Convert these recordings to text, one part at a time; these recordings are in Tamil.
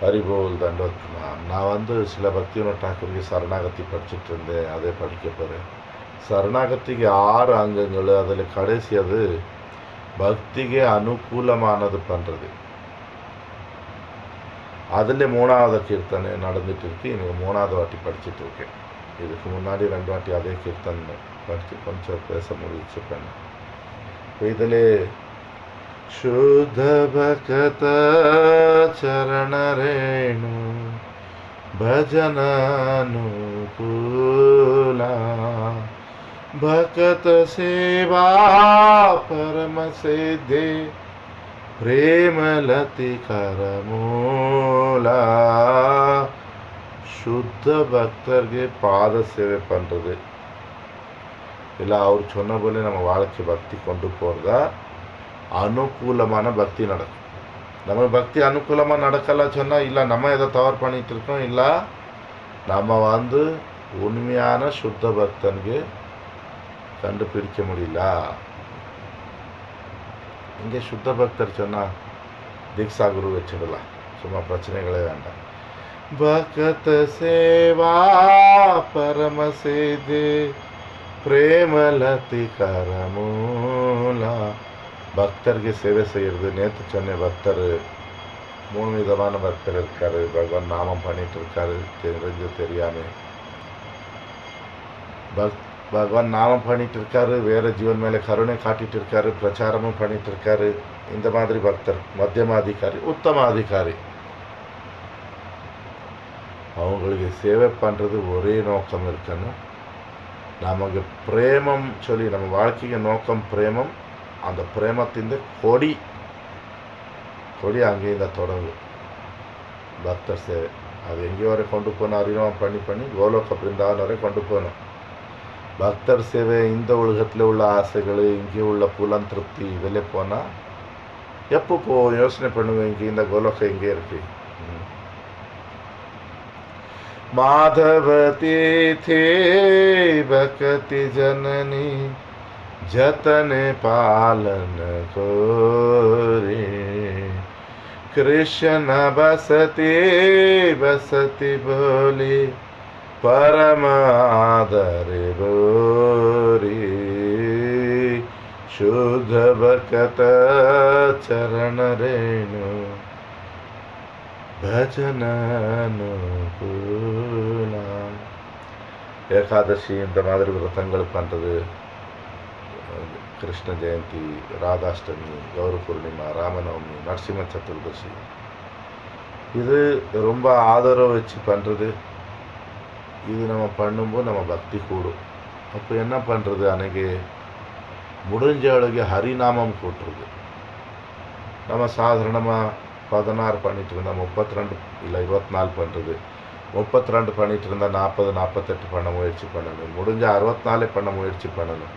ஹரிபோல் தண்டோத்னா. நான் வந்து சில பக்திவினோத் டாக்கூருக்கு சரணாகதி படிச்சுட்டு இருந்தேன், அதே படிக்க போகிறேன். சரணாகತಿಗೆ 6 ಅಂಗಗಳು, அதில் கடைசி அது பக்திಗೆ அனுகூலமானது பண்ணுறது. அதில் 3வது கீர்த்தனை நடந்துட்டு இருக்கு. எனக்கு 3வது வாட்டி படிச்சுட்டு இருக்கேன். இதுக்கு முன்னாடி 2 வாட்டி அதே கீர்த்தனை படித்து கொஞ்சம் பேச முடிச்சுப்பேன். இதில் ಶುದ್ಧ ಭಕತ ಚರಣ ರೇಣು ಭಜನಾನುಕೂಲ ಭಕತ ಸೇವಾ ಪರಮ ಸಿದ್ಧಿ ಪ್ರೇಮಲತಿ ಕರಮೂಲ. ಶುದ್ಧ பக்தர்ಗೆ பாத சேவை பண்ணுறது இல்லை அவர் சொன்ன போல நம்ம வாழ்க்கை பக்தி கொண்டு போகிறதா அனுகூலமான பக்தி நடக்கும். நம்ம பக்தி அனுகூலமாக நடக்கலாம் சொன்னால் இல்லை நம்ம எதை தவறு பண்ணிகிட்டு இருக்கோம், இல்லை நம்ம வந்து உண்மையான சுத்த பக்தனுக்கு கண்டுபிடிக்க முடியல. இங்கே சுத்த பக்தர் சொன்னால் தீக்ஷா குரு வச்சுடலாம், சும்மா பிரச்சனைகளே வேண்டாம். பகத சேவா பரம சேது பிரேமலதி கரமூலா. பக்தருக்கு சேவை செய்கிறது. நேற்று சொன்ன பக்தர் 3 விதமான பக்தர் இருக்கார். பகவான் நாமம் பண்ணிட்டு இருக்காரு, தெரிஞ்சு தெரியாமல் பகவான் நாமம் பண்ணிட்டு இருக்காரு, வேறு ஜீவன் மேலே கருணை காட்டிட்டு இருக்காரு, பிரச்சாரமும் பண்ணிட்டு இருக்காரு. இந்த மாதிரி பக்தர் மத்தியமாதிகாரி, உத்தமாதிகாரி. அவங்களுக்கு சேவை பண்ணுறது ஒரே நோக்கம் இருக்கணும். நமக்கு பிரேமம் சொல்லி நம்ம வாழ்க்கைக்கு நோக்கம் பிரேமம். அந்த பிரேமத்தின் கொடி அங்கேಯಿಂದ தொடங்கும் பக்தர் சேவை. அது எங்கேயோ வரை கொண்டு போகணும், அறிமுகம் பண்ணி கோலோக பிருந்தாவன் வரை கொண்டு போகணும். பக்தர் சேவை இந்த உலகத்தில் உள்ள ஆசைகள், இங்கே உள்ள புலன் திருப்தி இதில் போனால் எப்போ யோசனை பண்ணுவேன், இங்கே இந்த கோலோகம் எங்கே இருக்கு. माधवती थे भक्ति जननी जतने पालन कोरे कृष्ण बसती बोली परम आदर बोरी शुद्ध भक्त चरण रेणु பஜனானுகூல. ஏகாதசி இந்த மாதிரி விரதங்கள் பண்ணுறது, கிருஷ்ண ஜெயந்தி, ராதாஷ்டமி, கௌர பூர்ணிமா, ராமநவமி, நரசிம்ம சதுர்தசி, இது ரொம்ப ஆதரவு வச்சு பண்ணுறது. இது நம்ம பண்ணும்போது நம்ம பக்தி கூடும். அப்போ என்ன பண்ணுறது, அன்றைக்கி முடிஞ்சவளுக்கு ஹரிநாமம் கூட்டுறது. நம்ம சாதாரணமாக 16 பண்ணிட்டு இருந்தால் 32 இல்லை 24 பண்ணுறது. 32 பண்ணிட்டு இருந்தால் 40 48 பண்ண முயற்சி பண்ணணும். முடிஞ்ச 64 பண்ண முயற்சி பண்ணணும்.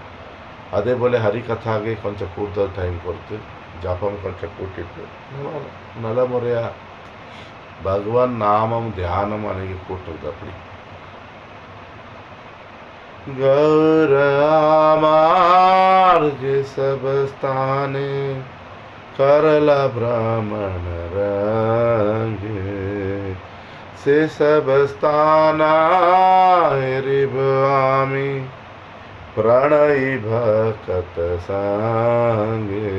அதே போல் ஹரிகதாಗೆ கொஞ்சம் கூடுதல் டைம் கொடுத்து ஜபம் கொஞ்சம் கூட்டிட்டு நல்ல முறையாக பகவான் நாமம் தியானம் அன்றைக்கி கூட்டுறது. அப்படி गौरामार्ग सब स्थाने करला ब्राह्मण रंगे से सब स्थाना रिवामी प्रणयी भक्त संगे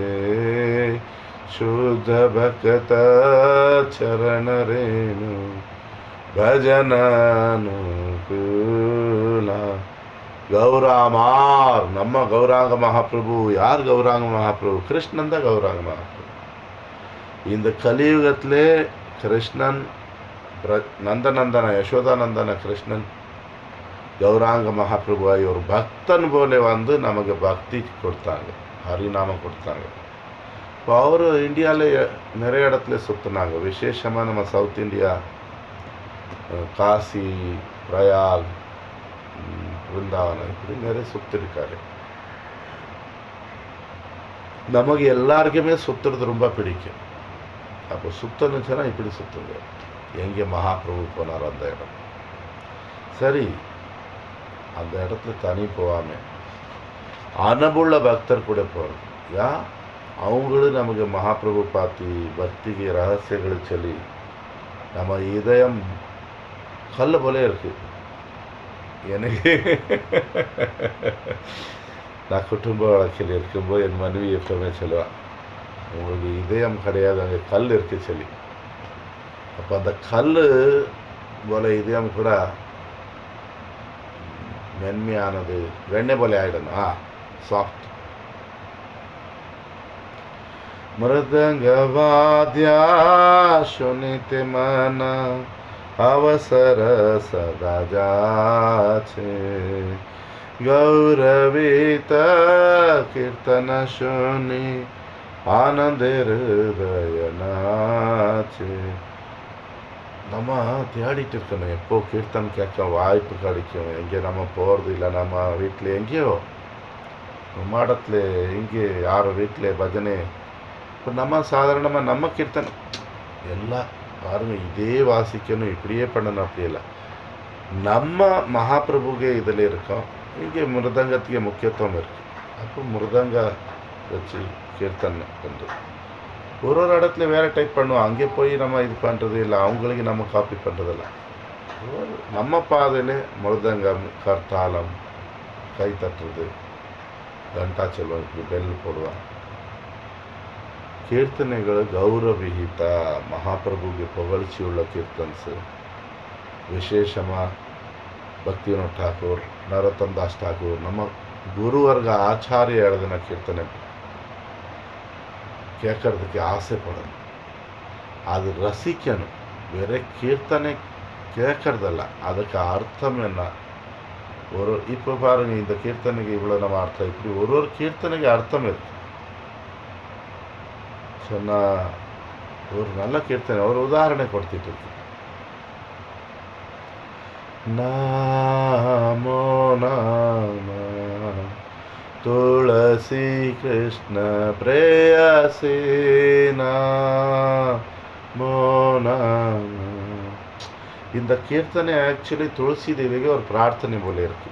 शुद्ध भक्त चरण रेणु भजनानुकूला. கௌராமார் நம்ம கௌராங்க மகாபிரபு. யார் கௌராங்க மகாபிரபு? கிருஷ்ணன் தான் கௌராங்க மகாபிரபு. இந்த கலியுகத்திலே கிருஷ்ணன் நந்தநந்தன யசோதானந்தன கிருஷ்ணன் கௌராங்க மகாபிரபுவாய் ஒரு பக்தன் போல வந்து நமக்கு பக்தி கொடுத்தாங்க, ஹரிநாமம் கொடுத்தாங்க. இப்போ அவர் இந்தியாவில் நிறைய இடத்துல சுற்றினாங்க. விசேஷமாக நம்ம சவுத் இந்தியா, காசி, பிரயாக், பிருந்தாவனம், இப்படி நிறைய சுற்றிருக்காரு. நமக்கு எல்லாருக்குமே சுற்றுறது ரொம்ப பிடிக்கும். அப்போ சுத்தணுச்சுன்னா இப்படி சுற்றுங்க. எங்கே மகாபிரபு போனார் அந்த இடம், சரி அந்த இடத்துல தனி போகாமல் அனுபுள்ள பக்தர் கூட போகிறது. அவங்களும் நமக்கு மகாபிரபு பார்த்து பக்திக்கு ரகசியங்களை சொல்லி நம்ம இதயம் கல் போல இருக்கு. எனக்கு நான் குடும்ப வழக்கில் இருக்கும்போது என் மனைவி எப்பவுமே சொல்லுவாள், உங்களுக்கு இதயம் கிடையாது, அங்கே கல் இருக்கு சொல்லி. அப்போ அந்த கல் போல இதயம் கூட மென்மையானது, வெண்ணெய் போல ஆகிடணும், சாஃப்ட். ಮೃದಂಗವಾದ್ಯ ಶುನಿತೆ ಮನ ಅವಸರ ಸದಾ ಜಾಚೆ ಗೌರವಿತ ಕೀರ್ತನ ಶುನಿ ಆನಂದ ಹೃದಯ ನಾಚೆ. நம்ம தேடிட்டு இருக்கணும் எப்போ கீர்த்தன் கேட்க வாய்ப்பு கிடைக்கும். எங்கே நம்ம போகிறது இல்லை, நம்ம வீட்டில் எங்கேயோ மாடத்தில் எங்கே யாரோ வீட்டில் பஜனை. இப்போ நம்ம சாதாரணமாக நம்ம கீர்த்தன் எல்லாம் பாருங்கள், இதே வாசிக்கணும், இப்படியே பண்ணணும், அப்படி இல்லை. நம்ம மகாபிரபுகே இதில் இருக்கோம். இங்கே மிருதங்கத்துக்கு முக்கியத்துவம் இருக்குது. அப்போ மிருதங்க வச்சு கீர்த்தன் பண்ணுறது. ஒரு இடத்துல வேறு டைப் பண்ணுவோம். அங்கே போய் நம்ம இது பண்ணுறது இல்லை, அவங்களுக்கு நம்ம காப்பி பண்ணுறதில்ல. நம்ம பாதையில் மிருதங்கம், கர்த்தாலம், கை தட்டுறது, கண்டா சொல்லுவோம், இப்படி பெல் போடுவான். ಕೀರ್ತನೆಗಳು ಗೌರವವಿಹಿತ, ಮಹಾಪ್ರಭುಗೆ ಪೊಗಳಿಸಿಯುಳ್ಳ ಕೀರ್ತನ್ಸ್. ವಿಶೇಷமாக பக்திவினோத் ಠಾಕೂರ್, ನರೋತ್ತಮ್ ದಾಸ್ ಠಾಕೂರ್, ನಮ್ಮ குருவர்க ஆச்சாரிய எழுதின கீர்த்தனை கேட்கறதுக்கு ஆசைப்படணும், அது ரசிக்கணும். வேற கீர்த்தனை கேட்கறதல்ல, அதுக்கு அர்த்தம் என்ன. இப்போ பாருங்கள், இந்த கீர்த்தனைக்கு இவ்வளோ நம்ம அர்த்தம், இப்படி ஒரு கீர்த்தனைக்கு அர்த்தம் இருக்கு. சொன்னால் ஒரு நல்ல கீர்த்தனை ஒரு உதாரணம் கொடுத்துட்டு இருக்கு. நாமோ நாம துளசி கிருஷ்ண பிரேயசி நாமோ நாம. இந்த கீர்த்தனை ஆக்சுவலி துளசி தேவிக்கு ஒரு பிரார்த்தனை போல இருக்கு.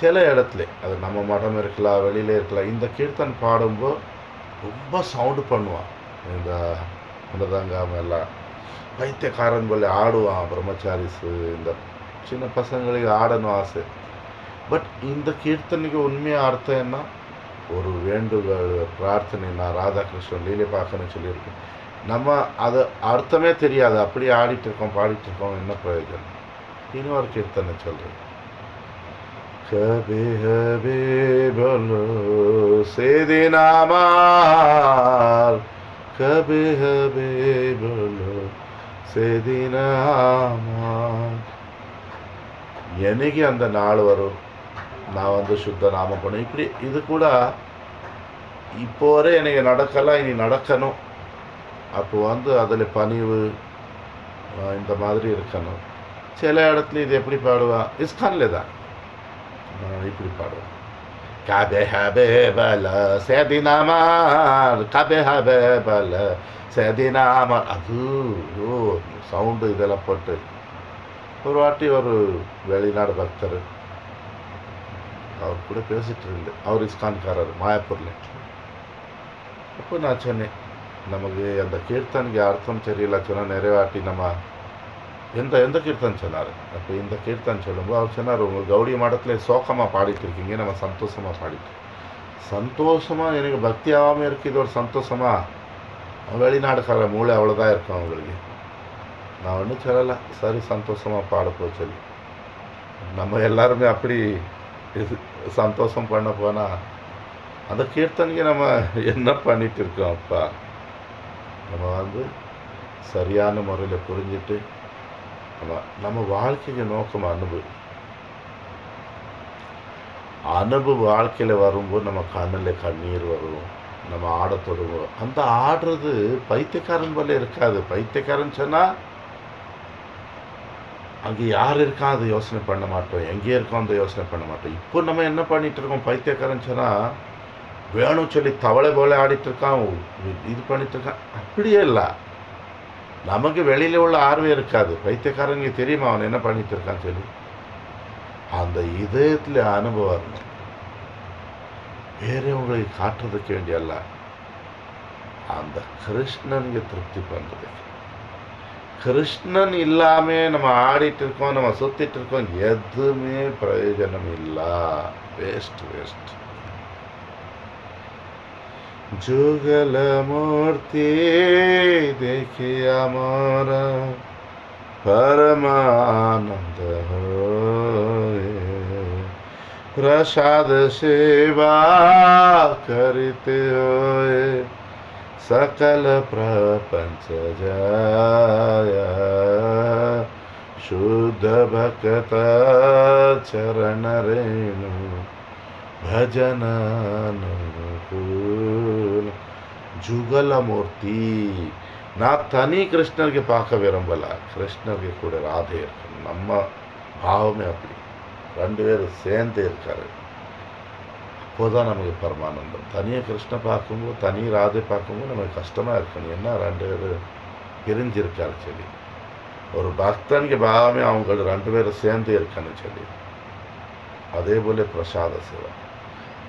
சில இடத்துல அது நம்ம மடம் இருக்கலாம், வெளியில இருக்கலாம். இந்த கீர்த்தனை பாடும்போது ரொம்ப சவுண்டு பண்ணுவான். இந்த மிருதங்கம் எல்லாம் பைத்தியக்காரன் போல ஆடுவான். பிரம்மச்சாரிஸு, இந்த சின்ன பசங்களுக்கு ஆடணும் ஆசை. பட் இந்த கீர்த்தனைக்கு உண்மையாக அர்த்தம் என்ன, ஒரு வேண்டுகோள், பிரார்த்தனை. நான் ராதாகிருஷ்ணன் லீலை பார்க்கணும்னு சொல்லியிருக்கேன். நம்ம அது அர்த்தமே தெரியாது, அப்படியே ஆடிட்டு இருக்கோம், பாடிட்டு இருக்கோம், என்ன பிரயோஜனம். இன்னொரு கீர்த்தனை சொல்கிறேன். कभी हबी बोलो सेदिन आमार, कभी हबी बोलो सेदिन आमार. என்னைக்கு அந்த நாள் வரும் நான் வந்து சுத்த நாம பண்ணேன். இப்படி இது கூட இப்போ வரை எனக்கு நடக்கலாம், இனி நடக்கணும். அப்போ வந்து அதில் பணிவு இந்த மாதிரி இருக்கணும். சில இடத்துல இது எப்படி பாடுவான், இஸ்கான்ல தான் இப்படி பாடுவோம். கபே ஹபே பல சேதினாமார், கபே ஹபே பல சேதினாமார். அது சவுண்டு இதெல்லாம் போட்டு. ஒரு வாட்டி ஒரு வெளிநாடு பக்தர், அவர் கூட பேசிட்டு இருந்து, அவர் இஸ்கான்காரர் மாயாப்பூரில். அப்போ நான் சொன்னேன், நமக்கு அந்த கீர்த்தனுக்கு அர்த்தம் தெரியல சொன்னால் நிறைவாட்டி நம்ம எந்த கீர்த்தன் சொன்னார். அப்போ இந்த கீர்த்தன் சொல்லும்போது அவர் சொன்னார், உங்கள் கௌடி மடத்தில் சோகமாக பாடிட்டு இருக்கீங்க, நம்ம சந்தோஷமாக பாடிட்டு. சந்தோஷமாக எனக்கு பக்தி ஆகாமல் இருக்குது, இது ஒரு சந்தோஷமாக. வெளிநாடுக்கார மூளை அவ்வளோதான் இருக்கும் அவங்களுக்கு. நான் ஒன்றும் சொல்லலை, சரி சந்தோஷமாக பாடப்போ சொல்லி. நம்ம எல்லாருமே அப்படி இது சந்தோஷம் பண்ண போனால் அந்த கீர்த்தனைக்கு நம்ம என்ன பண்ணிட்டு இருக்கோம். அப்பா நம்ம வந்து சரியான முறையில் புரிஞ்சுட்டு நம்ம வாழ்க்கைக்கு நோக்கம் அனுபவ வாழ்க்கையில் வரும்போது நம்ம கண்ணில் கண்ணீர் வரும், நம்ம ஆட தொடங்குவோம். அந்த ஆடுறது பைத்தியக்காரன் போல இருக்காது. பைத்தியக்காரன் சொன்னால் அங்கே யார் இருக்கா அதை யோசனை பண்ண மாட்டோம், எங்கே இருக்கோம் அந்த யோசனை பண்ண மாட்டோம். இப்போ நம்ம என்ன பண்ணிட்டு இருக்கோம், பைத்தியக்காரன் சொன்னால் வேணும் சொல்லி தவளை போல ஆடிட்டு இருக்கான், இது பண்ணிட்டு இருக்கான். அப்படியே இல்லை, நமக்கு வெளியில் உள்ள ஆர்வம் இருக்காது. பைத்தியக்காரங்க தெரியுமா அவன் என்ன பண்ணிட்டு இருக்கான்னு சொல்லி. அந்த இதயத்தில் அனுபவம் வரணும், வேறவங்களுக்கு காட்டுறதுக்கு வேண்டியல்ல, அந்த கிருஷ்ணனுக்கு திருப்தி பண்ணுறதுக்கு. கிருஷ்ணன் இல்லாம நம்ம ஆடிட்டு இருக்கோம், நம்ம சுத்திட்டு இருக்கோம், எதுவுமே பிரயோஜனம் இல்ல. Waste waste. जुगल मूर्ति देखी हमारा परमानंद होए, प्रसाद सेवा करते होए सकल प्रपंच जाया, शुद्ध भक्त चरण रेणु भजन ஜுகலமூர்த்தி. நான் தனி கிருஷ்ணருக்கு பார்க்க விரும்பல, கிருஷ்ணருக்கு கூட ராதே இருக்கணும். நம்ம பாவமே அப்படி, ரெண்டு பேரும் சேர்ந்து இருக்காரு, அப்போதான் நமக்கு பரமானந்தம். தனியாக கிருஷ்ண பார்க்கும்போது, தனி ராதை பார்க்கும்போது நமக்கு கஷ்டமா இருக்கணும். ஏன்னா ரெண்டு பேரும் பிரிஞ்சிருக்காரு சொல்லி. ஒரு பக்தனுக்கு பாவமே அவங்க ரெண்டு பேரும் சேர்ந்து இருக்கணும் சொல்லி. அதே போல பிரசாத சேவை,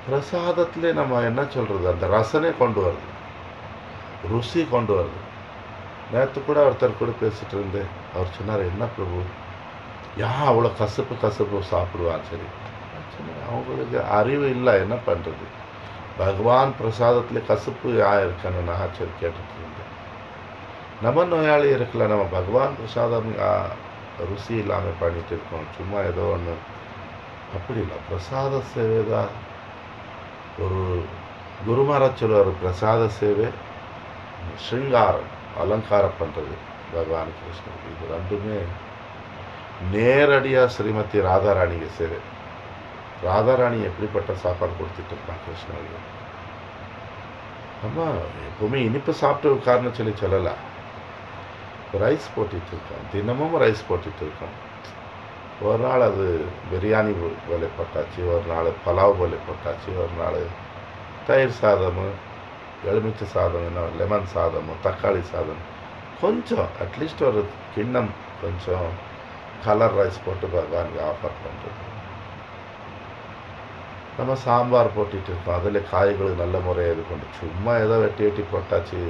பிரசாதத்திலே நம்ம என்ன சொல்றது, அந்த ரசனை கொண்டு வருது, ருசி கொண்டு வருது. நேற்று கூட ஒருத்தர் கூட பேசிட்டு இருந்தேன். அவர் சொன்னார், என்ன பிரபு அவ்வளோ கசப்பு கசப்பு சாப்பிடுவான் சரி. அவங்களுக்கு அறிவு இல்லை, என்ன பண்ணுறது. பகவான் பிரசாதத்தில் கசப்பு இருக்கணும். நான் சரி கேட்டுட்டு இருந்தேன். நம்ம நோயாளி இருக்கல, நம்ம பகவான் பிரசாதம் ருசி இல்லாமல் பண்ணிட்டு இருக்கோம். சும்மா ஏதோ ஒன்று அப்படி இல்லை. பிரசாத சேவை தான். ஒரு குருமாராஜ் சொல்லுவார், பிரசாத சேவை ஸ்ருங்காரம், அலங்காரம் பண்ணுறது பகவான் கிருஷ்ணன். இது ரெண்டுமே நேரடியாக ஸ்ரீமதி ராதாராணிக்கு சேவை. ராதாராணி எப்படிப்பட்ட சாப்பாடு கொடுத்துட்டு இருக்கான் கிருஷ்ணனுக்கு. நம்ம எப்பவுமே இனிப்பு சாப்பிட்டு காரணம் சொல்லலை, ரைஸ் போட்டுட்டு இருக்கோம், தினமும் ரைஸ் போட்டுட்டு இருக்கோம். ஒரு நாள் அது பிரியாணி போல போட்டாச்சு, ஒரு நாள் பலாவ் போல போட்டாச்சு, ஒரு நாள் தயிர் சாதம், எலுமிச்சை சாதம், லெமன் சாதம், தக்காளி சாதம், கொஞ்சம் அட்லீஸ்ட் ஒரு கிண்ணம் கொஞ்சம் கலர் ரைஸ் போட்டு பகவானுக்கு ஆஃபர் பண்ணுறது. நம்ம சாம்பார் போட்டுட்டு இருக்கோம், அதில் காய்கள் நல்ல முறையாக இது கொண்டு சும்மா ஏதோ வெட்டி வெட்டி போட்டாச்சு.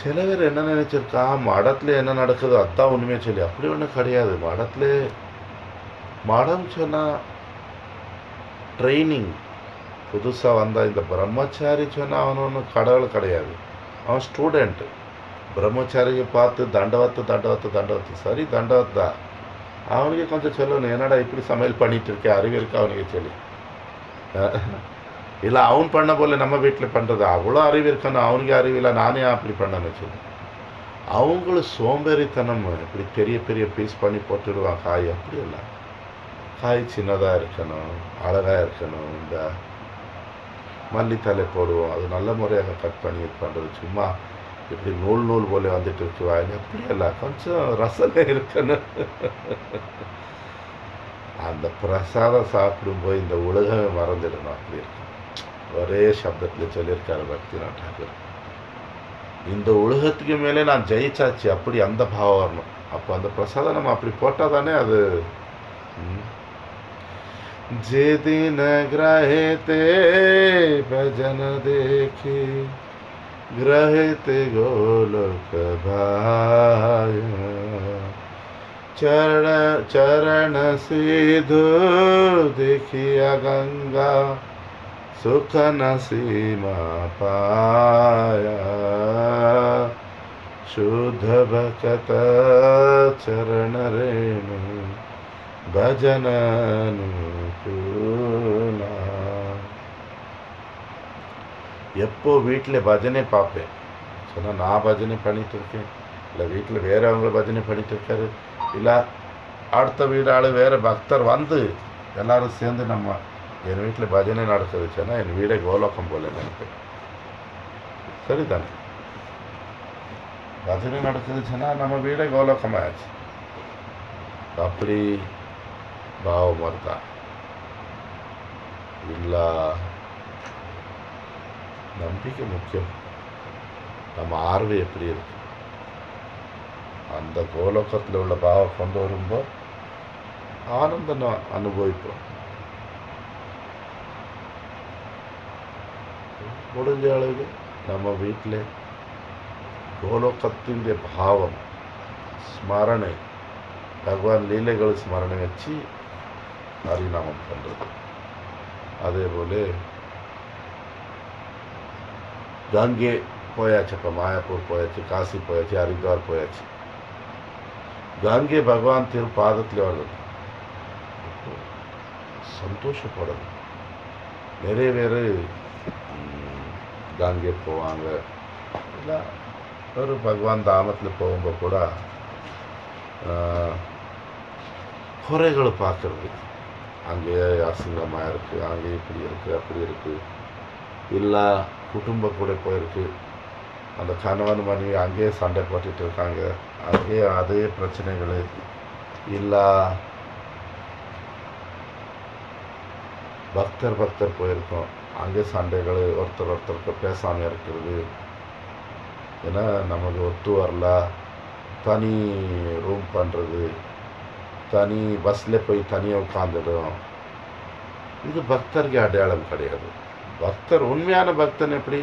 சில பேர் என்ன நினைச்சிருக்கா, மடத்துல என்ன நடக்குதோ அதான் ஒன்றுமே சொல்லி. அப்படி ஒன்றும் கிடையாது. மடம் சொன்னால் ட்ரைனிங். புதுசாக வந்தால் இந்த பிரம்மச்சாரி சொன்னால் அவன் ஒன்றும் கடவுள் கிடையாது, அவன் ஸ்டூடெண்ட்டு. பிரம்மச்சாரியை பார்த்து தண்டவத்து சரி தண்டவத் தான். அவனுக்கு கொஞ்சம் சொல்லணும், என்னடா இப்படி சமையல் பண்ணிட்டு இருக்கேன், அறிவு இருக்கா அவனுக்கு சொல்லி. இல்லை அவன் பண்ண போல நம்ம வீட்டில் பண்ணுறது அவ்வளோ அறிவு இருக்கணும், அவனுக்கு அறிவு இல்லை, நானே அப்படி பண்ணணும்னு சொல்லி. அவங்களும் சோம்பேறித்தனம். இப்படி பெரிய பெரிய பீஸ் பண்ணி போட்டுடுவான் காய். அப்படி இல்லை, காய் சின்னதாக இருக்கணும், அழகாக இருக்கணும். இந்த மல்லித்தலை போடுவோம், அது நல்ல முறையாக கட் பண்ணி இது பண்ணுறது. சும்மா இப்படி நூல் போல வந்துட்டு இருக்குவாங்க, அப்படி இல்லை, கொஞ்சம் ரசனை இருக்கணும். அந்த பிரசாதம் சாப்பிடும்போது இந்த உலகமே மறந்துடணும். அப்படி இருக்கும். ஒரே சப்தத்தில் சொல்லியிருக்காரு பக்திநாத் டாகூர், இந்த உலகத்துக்கு மேலே நான் ஜெயிச்சாச்சு, அப்படி அந்த பாவம் வரணும். அப்போ அந்த பிரசாதம் நம்ம அப்படி போட்டால் தானே அது. जेदिन ग्रहेते भजन देखी ग्रहेते गोलोक भाय चरण सिधु देखिया गंगा सुख न सीमा पाया शुद्ध भक्त चरण रेणु भजन எப்போ வீட்டில் பஜனை பார்ப்பேன் சொன்னால் நான் பஜனை பண்ணிட்டு இருக்கேன், இல்லை வீட்டில் வேறவங்க பஜனை பண்ணிட்டு இருக்காரு, இல்லை அடுத்த வீடு ஆள் வேறு பக்தர் வந்து எல்லாரும் சேர்ந்து நம்ம என் வீட்டில் பஜனை நடக்குது சொன்னால் என் வீடே கோலோகம் போல நினைப்பேன். சரிதானே? பஜனை நடக்குது சொன்னால் நம்ம வீடே கோலோகமாயாச்சு. அப்படி பாவம் வருதா இல்லை? நம்பிக்கை முக்கியம். நம்ம ஆர்வம் எப்படி இருக்கு, அந்த கோலோகத்தில் உள்ள பாவம் கொண்டு வரும்போது ஆனந்தம் அனுபவிப்போம். முடிஞ்ச அளவுக்கு நம்ம வீட்டில் ಗೋಲೋಕತ್ತಿನ ಭಾವಂ ஸ்மரணை பகவான் லீலைகள் ஸ்மரணை வச்சு ஹரிநாமம் பண்ணுறது. அதே போல கங்கே போயாச்சு, இப்போ மாயாப்பூர் போயாச்சு, காசி போயாச்சு, ஹரித்வார் போயாச்சு. கங்கே பகவான் திருப்பாதத்தில் வருது, சந்தோஷப்படணும். நிறைய பேர் கங்கே போவாங்க, இல்லை ஒரு பகவான் தாமத்தில் போகும்போது கூட குறைகளை பார்க்குறது, அங்கே அசிங்கமாக இருக்குது, அங்கே இப்படி இருக்குது அப்படி இருக்குது, இல்லை குடும்ப கூட போயிருக்கு, அந்த கணவன் மனைவி அங்கேயே சண்டை போட்டுட்டு இருக்காங்க, அங்கேயே அதே பிரச்சனைகள், இல்லை பக்தர் போயிருக்கோம், அங்கே சண்டைகள், ஒருத்தருக்கு பேசாமல் இருக்கிறது, ஏன்னா நமக்கு ஒத்து வரல, தனி ரூம் பண்ணுறது, தனி பஸ்ஸில் போய் தனியாக உட்காந்துடும். இது பக்தருக்கு அடையாளம் கிடையாது. பக்தர், உண்மையான பக்தன் எப்படி,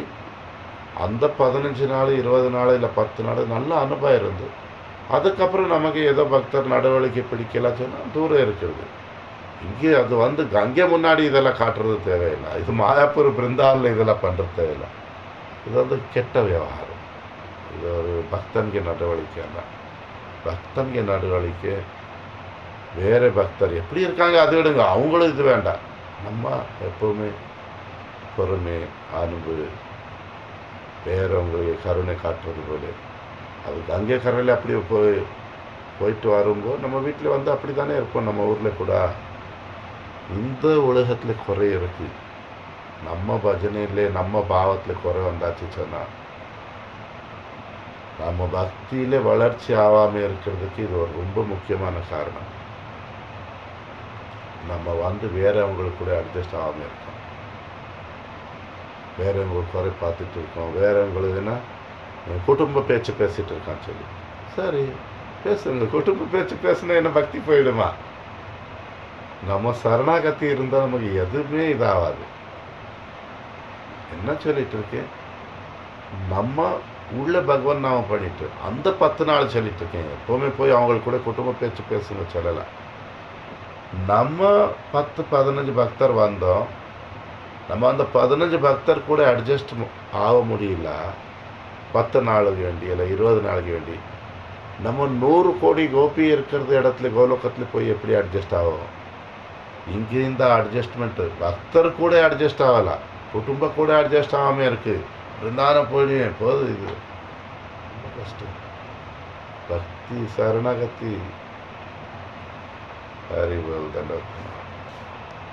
அந்த 15 நாள் 20 நாள் இல்லை 10 நாள் நல்ல அனுபவம் இருந்து அதுக்கப்புறம் நமக்கு ஏதோ பக்தர் நடவடிக்கை பிடிக்கல சொன்னால் தூரம் இருக்கிறது. இங்கே அது வந்து கங்கை முன்னாடி இதெல்லாம் காட்டுறது தேவையில்லை. இது மாயாப்பூர் பிருந்தாவில் இதெல்லாம் பண்ணுறது தேவையில்லை. இது வந்து கெட்ட விவகாரம். இது ஒரு பக்தன்ಗೆ நடவடிக்கை அல்ல. பக்தன்ಗೆ நடவடிக்கை வேறு பக்தர் எப்படி இருக்காங்க அது விடுங்க, அவங்களும் இது வேண்டாம். நம்ம எப்போவுமே பொறுமை, அன்பு, வேறவங்களுக்கு கருணை காட்டுறது போல. அது கங்கை கரையில் அப்படி போயிட்டு வரும்போது நம்ம வீட்டில் வந்து அப்படி தானே இருப்போம். நம்ம ஊரில் கூட இந்த உலகத்தில் குறை இருக்குது, நம்ம பஜனையிலே நம்ம பாவத்தில் குறை வந்தாச்சு சொன்னால் நம்ம பக்தியில் வளர்ச்சி ஆகாமல் இருக்கிறதுக்கு இது ஒரு ரொம்ப முக்கியமான காரணம். நம்ம வந்து வேறவங்களுக்கு கூட அட்ஜஸ்ட் ஆகாமல் இருக்கோம், வேறவங்களுக்கு குறை பார்த்துட்டு இருக்கோம், வேறவங்களுக்குன்னா குடும்ப பேச்சு பேசிகிட்டு இருக்கான்னு சொல்லி, சரி பேசுங்க, குடும்ப பேச்சு பேசுனா என்ன பக்தி போயிடுமா? நம்ம சரணாகதி இருந்தால் நமக்கு எதுவுமே இதாகாது. என்ன சொல்லிட்டு இருக்கேன், நம்ம உள்ள பகவான் நாம பண்ணிட்டு அந்த 10 நாள் சொல்லிட்டு இருக்கேன். எப்போவுமே போய் அவங்களுக்கு கூட குடும்ப பேச்சு பேசுங்க சொல்லலை. நம்ம 10-15 பக்தர் வந்தோம், நம்ம அந்த 15 பக்தர் கூட அட்ஜஸ்ட் ஆக முடியல, 10 நாளுக்கு வேண்டி இல்லை 20 நாளுக்கு வேண்டி நம்ம 100 கோடி கோபி இருக்கிறது இடத்துல கோலோகத்தில் போய் எப்படி அட்ஜஸ்ட் ஆகும்? இங்கே இந்த அட்ஜஸ்ட்மெண்ட்டு பக்தர் கூட அட்ஜஸ்ட் ஆகலாம், குடும்பம் கூட அட்ஜஸ்ட் ஆகாமல் இருக்குது. இருந்தாலும் போயிடுவேன் போது, இது ரொம்ப கஷ்டம். பக்தி சரணகத்தி ஹரிபல் தண்டவர்த்தனம்.